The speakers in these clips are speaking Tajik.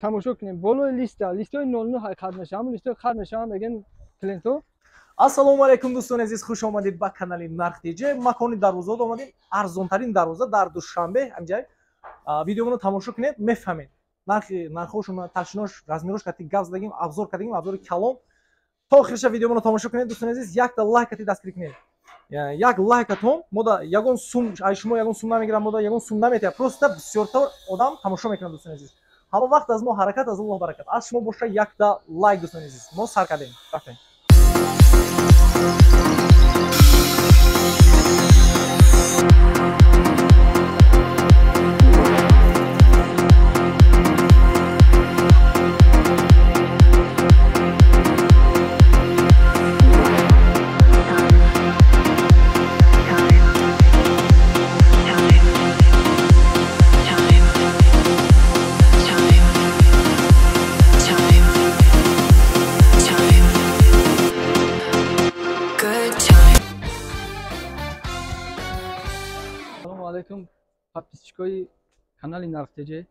تماشا کنیم بالای لیستای 99 ختم میشه، همون لیست ختم میشه هم بگن کلینتو. ассалому алайкум дӯстони азиз, хуш омадед ба канали Нарх DJ. макони дарвозад омадем, арзонтарин дарвоза дар душанбе. ҳамҷай видеомро тамошо кунед, мефаҳмед нархҳошро талшинош размирош кардем, гап задагим, абзор кардем, абзори калом. то охириша видеомро тамошо кунед дӯстони азиз. якта лайк кати дастгирӣ кунед. як лайкатон мода ягон сум, ай шумо ягон сум намегирам, мода ягон сум наметия, просто бисёртар одам тамошо мекунад дӯстони азиз. ҳама вақт аз мо ҳаракат, аз Аллоҳ баракат. аз шумо боша якта лайк дӯстони азиз. мо сар кардем. рафтем. подписчикои канали Нарх DJ,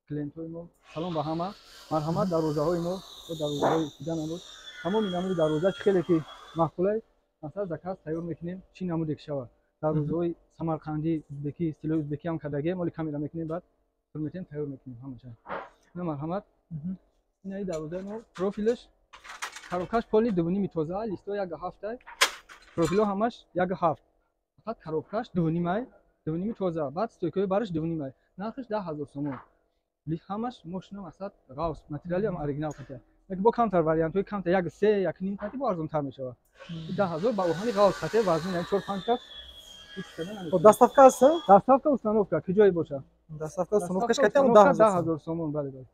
клиентои мо, салом ба ҳама. марҳамат, дарвозаҳои мо дарвозаҳои дига набуд. тамоми намуди дарвоза чи хеле ки мақбулай, масалан заказ тайёр мекунем, чи намуде ки шава. дарвозаҳои самарқандӣ, узбекӣ, стилои узбекӣ ҳам кадаге, моли камера мекунем, баъд фурметем тайёр мекунем ҳамаша. ина марҳамат. ина дарвозаи мо профилаш коробкаш поли 2.5 тоза, листо 1.7, профило ҳамаш 1.7. фақат коробкаш 2.5 тоза, баъд стойкаи бараш 2.5. нархаш 10,000 сомон. ҳамаш мошина масад ғавс, материали ҳам оригинал ката. Як бо камтар вариантои камтар 1.3, 1.5 кати бо арзонтар мешавад. 10,000 ба оҳани ғавс ката, вазни яъни 4-5 кас. доставка аст? доставка установка ки ҷое боша? доставка установкаш кати 10,000 сомон, бале бале.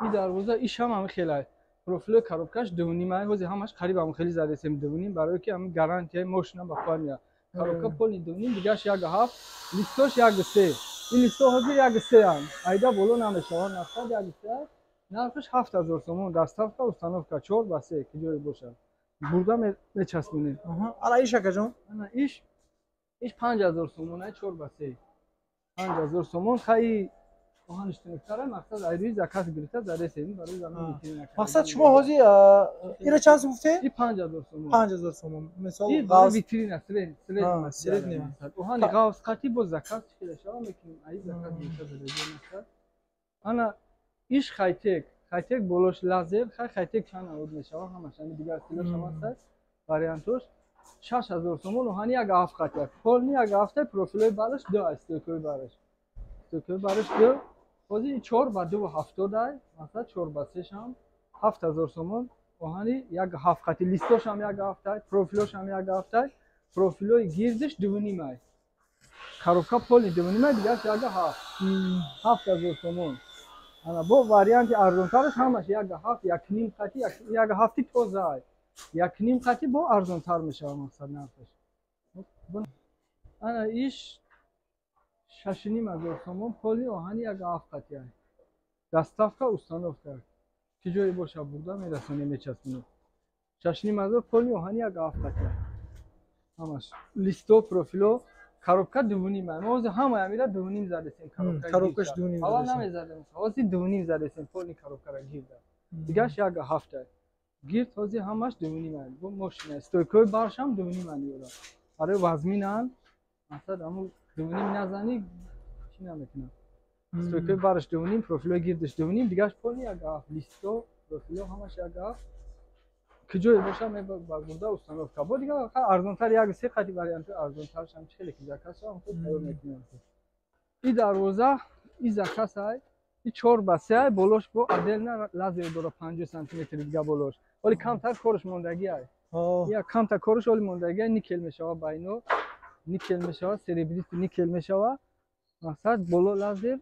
ин дарвоза иш ҳам хелай. профилои коробкаш 2.5, ҳози ҳамаш қариб ҳам хели задесем 2.5, барои ки ҳам гарантияи мошина ба кор меяд. коробка поли 2.5, дигаш 1.7, листош 1.3. ин листо ҳозир 1.3 ам. айда боло намешавад, нафсад 1.3. нархаш 7,000 сомон, доставка установка 4/3 ки ҷое бошад. бурда мечаспонем. ана иш акаҷон? ана иш 5,000 сомон, 4/3. 5,000 сомон хаи оҳаниш тунуктара, мақсад айрӯи заказ гирифта задесем барои замин витрина. мақсад шумо ҳозир ира чанд сум гуфтед? 5,000 сомон. 5,000 сомон. мисол ғавс витрина, сред нема. оҳани ғавс қати бо заказ чида шава мекунем. ай заказ гирифта задесем. ана иш хайтек болош лазер, хайтек чанд навод мешава, ҳамаш ами дигар стилош ҳам аст. вариантош 6,000 сомон, оҳани 1.7 қати. полни 1.7, профилои бараш 2 аст, стойкои бараш. стойкои бараш 2. ҳозир 4/2.70, масалан 4/3 ҳам 7,000 сомон, оҳани 1.7 қати, листош ҳам 1.7, профилош ҳам 1.7, профилои гирдиш 2.5. коробка поли 2.5, дигаш 1.7. 7,000 сомон. ана бо варианти арзонтараш ҳамаш 1.7, 1.5 қати, 1.7 тоза. 1.5 қати бо арзонтар мешавад мақсад нархаш. ана иш 6,500 сомон, поли оҳани 1.7 қати. доставка установка ки ҷое боша бурда мерасонем, мечаспонем. 6,500 поли оҳани 1.7 қати. ҳамаш листо, профило, коробка 2.5. мо ҳозир ҳама амира 2.5 задесем. коробкаш 2.5. аввал намезадем, ҳозир 2.5 задесем поли коробкара гирда. дигаш 1.7. гирд ҳозир ҳамаш 2.5. бо мошина стойкои барш ҳам 2.5 меёрад. барои вазминан масалан ҳамун 2.5 назани чӣ наметунад. стойкои бараш 2.5, профилои гирдиш 2.5, дигаш поли 1.7. листо, профило ҳамаш 1.7. ки ҷое боша ба бурда установка. бо дигар арзонтар 1.3 қати варианти арзонтарш ҳам чи хеле ки заказ ҳам хуб тайёр мекунем. ин дарвоза ин заказ ай 4/3 болош бо отдельно лазер дора 50 сантиметр дига болош. ولی کمتر کارش موندگی است. یا کمتر کارش ولی موندگی نیکل میشه باینو نیکل میشه سریبریت نیکل میشه مثلا بالا لازم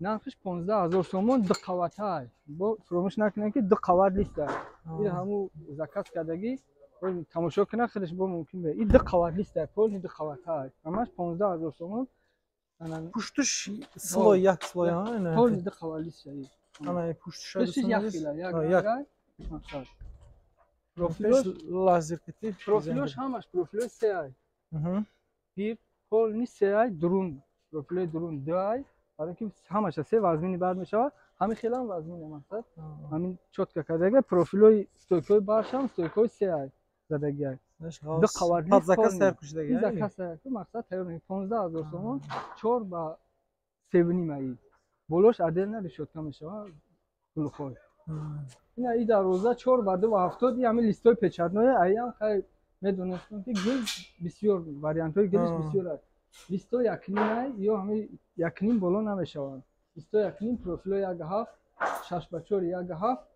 نرخش 15,000 سومون دو قوته با فراموش نکنید که دو قوت لیست است. این همو زکات کردگی و تماشا کنه خودش با ممکن به این دو قوت لیست است پول دو قوته است همش 15,000 سومون پشتش سلو یک سلو ها پول دو قوت لیست است. انا پشتش یک کیلو یک مثلا پروفیلش لازر کتی پروفیلش همش پروفیل 3 ای. bir pol ni 3 ay durun. Profili durun 2 ay. برای اینکه همش 3 وزمینی بعد میشه همین خیلی هم وزمینه مثلا همین چوتکا کردگی پروفیلوی استویکوی باشم استویکوی 3 زدگی دو قوادلی پس زکات سر کشیدگی زکات سر که مقصد تیار 15000 سومون 4 با 7 مایی بولوش عدل نمیشد که میشه گلخوی این در روزا 4 با 2 و 70 همین لیستای پچرنوی ایام که میدونستم که گل بسیار واریانت های گلش بسیار است لیستای یکنیم یا همین یکنیم بالا نمیشوند لیستای یکنیم پروفیل یک هفت 6 با 4 یک هفت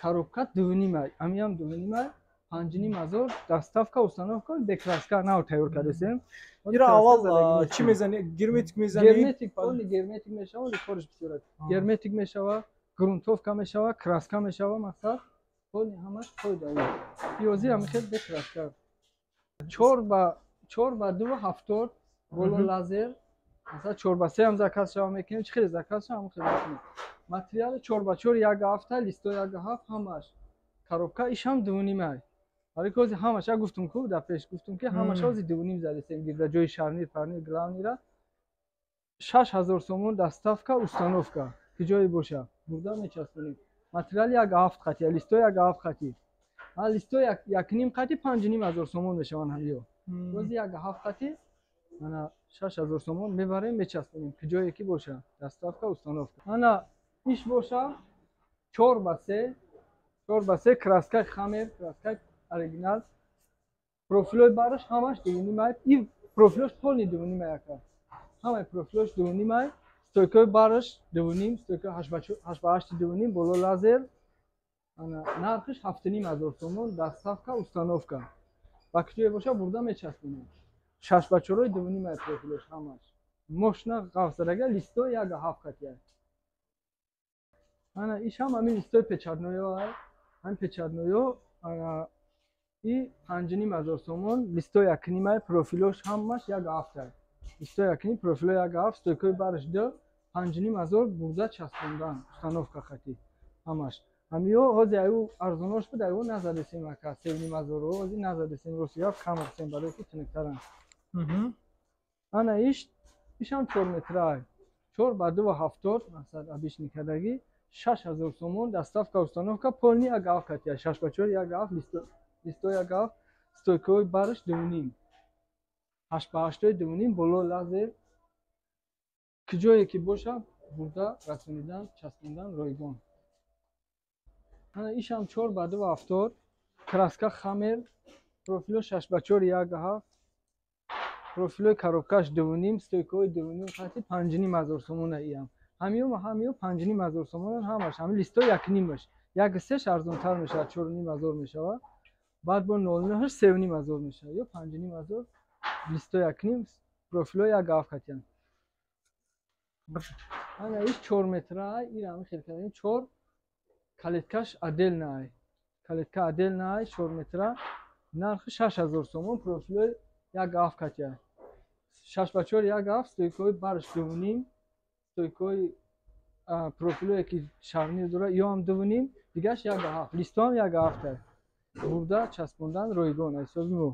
коробка 2.5 همین 2.5 5000 доставка установка декраска нав тайёр кардем. ира аввал чӣ мезани герметик мезани герметик полный герметик мешава рикордш бисёрат герметик мешава грунтовка мешава краска мешава мақсад полный ҳамаш қойда пиёзи ҳамихел декраска 4 ба 2 70 боло лазер масалан 4 ба 3 ҳам заказ шава мекунем чӣ хеле заказ шава ҳамон хеле мекунем материали 4 ба 4 1 ҳафта листо 1 ҳафт ҳамаш коробка ишам 2.5 برای که همش گفتم که در پیش گفتم که همش از 2.5 زده سیم گیر جای شارنیر پارنیر گلاونیرا 6000 سومون доставка установка که جای باشه بودا میچسبونیم متریال یک هفت خطی لیستو یک هفت خطی لیستو یک نیم خطی 5000 سومون میشون همیو روز یک هفت خطی انا 6000 سومون میبریم میچسبونیم که جایی که باشه доставка установка انا ایش باشه 4 با 3 краска خمیر краска оригинал профилой бараш ҳамаш 2.5 и профилош полный 2.5 яка ҳамаи профилош 2.5 стойкои бараш 2.5 стойкои 8 ба 8 2.5 боло лазер ана нархиш 7500 сомон доставка установка ба киҷое боша бурда мечаспонем 6 ба 4 2.5 профилош ҳамаш мошина ғафзадага листо 1.7 катия ана ишам ҳамин листои печатноё ҳам печатноё ана и 5500 сомон листо якнимай профилош ҳамаш як ҳафта листо якним профило як ҳафт стойкои бараш 2 5500 бурда часпондан установка хати ҳамаш ҳамиё ҳози аю арзонош буд аю назадесем ака 7500 ҳози назадесем росия камер сем барои ки тинктаран ана ишам 4 метрай 4 ба 2 70 масад абиш никадаги 6000 сомон доставка установка полный як ҳафт кати 6 ба 4 як ҳафт листо як ҳафт стойкои бараш 2.5 8 ба 8 2.5 боло лазер ки ҷое ки боша бурда расонидан часпондан ройгон ана ишам 4 ба 2 70 краска хамер профило 6 ба 4 як ҳафт профилои коробкаш 2.5 стойкои 2.5 хати 5500 сомон аям ҳамиё 5500 сомон ҳамаш ҳами листо якнимаш як сеш арзонтар мешавад 4500 мешавад بعد با 09 3500 میشه یا 5500 لیستو یکنیم پروفیلو یک هفت کتیم انا ایش 4 متره این همه خیلی کردیم 4 کلیتکش عدل نه کلیتکا عدل نه 4 متره نرخ 6000 سومون پروفیلو یک هفت کتیم 6 با 4 یک هفت استویکوی برش 2.5 استویکوی پروفیلو یکی شرنی دوره یا هم 2.5 دیگهش یک هفت لیستو هم یک هفته бурда часпондан ройгон ҳисоби мо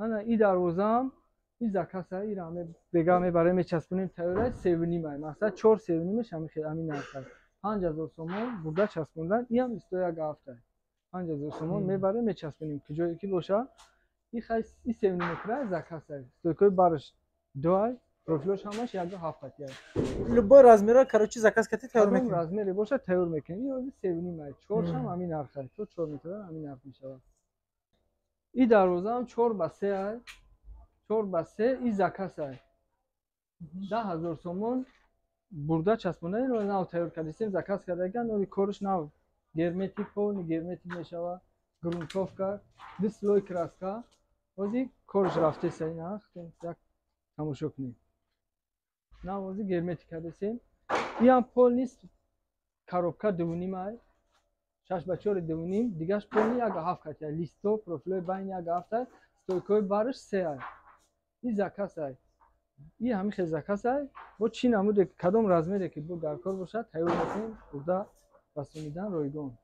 ана и дарвозаам и закаса и раме бега мебарем мечаспонем тайёра 7.5 масалан 4 7.5 ҳами хел ҳами нарх 5000 сомон бурда часпондан и ҳам 21 ҳафта 5000 сомон мебарем мечаспонем ки ҷое ки боша и хай и 7 метра закаса стойкои бараш 2 профилош ҳамаш 1 ҳафта тия любой размера короче заказ кати тайёр мекунем размери боша тайёр мекунем и 7.5 4 шам ҳамин нарх 4 метра ҳамин нарх мешавад и дарвозаам 4 ба 3 4 ба 3 и закаса 10000 сомон бурда часпондан ро нав тайёр кардем заказ кардаган ори кориш нав герметик полный герметик мешава грунтовка дислой краска ози кориш рафте сай нарх як тамошо кунем навози герметик кардем и ам полный коробка 2.5 6 ба 4 2.5 дигаш полный як ҳафт катя листо профилой байн як ҳафта стойкои бараш 3 и закаса и ҳами хел закаса бо чи намуде кадом размере ки бо гаркор бошад тайёр мекунем бурда расонидан ройгон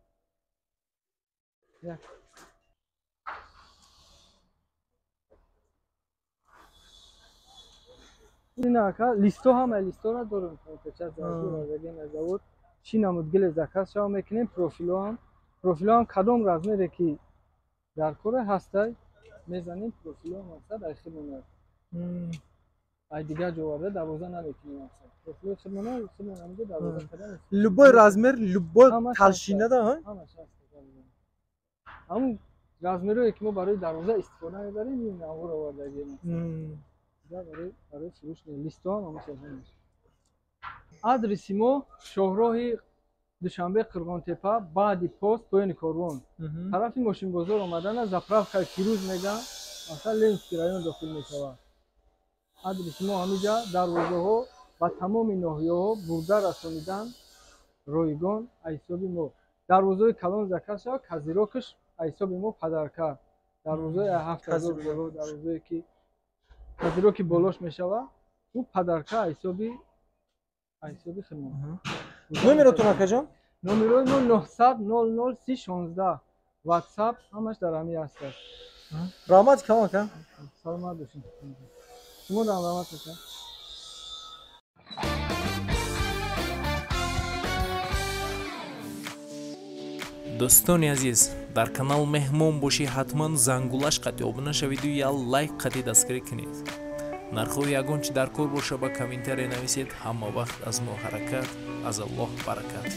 این اکا لیستو هم لیستو را دارم چه زاویه دیگه نزود چی نمود گل زکات شما میکنیم پروفیل هم کدام رزمه که در کره هسته میزنیم پروفیل هم هسته در خیلی ای دیگه جواره دوازه نمیکنیم هسته پروفیل خیلی نمیده دوازه کردن любой размер любой толщина да همش هسته همون رزمه که ما برای دروازه استفاده میبریم این نوار آوردگی برای فروش لیستو هم همش هست آدرس ما شهراه دوشنبه قرغان تپه بعد پست پایین کاروان طرف ماشین بازار اومدن زاправка کیروز میگن مثلا لنسکی رایون داخل میشود آدرس ما همینجا دروازه ها و تمام ناحیه ها برده رسانیدن رایگان حساب ما دروازه کلان زکات شد کازیروکش حساب ما پدرکا دروازه 7000 بالا دروازه که کازیروکی بالاش میشود او پدرکا حسابی خدمت номеротон акаҷон номерои мо 900 00 3016 ватсап ҳамаш дар ҳами ҳастад раҳмат кам ака саломат бошед шумо дам раҳмат ака дӯстони азиз дар канал меҳмон бошӣ ҳатман зангулаш қати обуна шавиду я лайк қати дастгирӣ кунед нархҳои ягон чи дар кор боша ба комментария нависед ҳама вақт аз мо ҳаракат аз аллоҳ баракат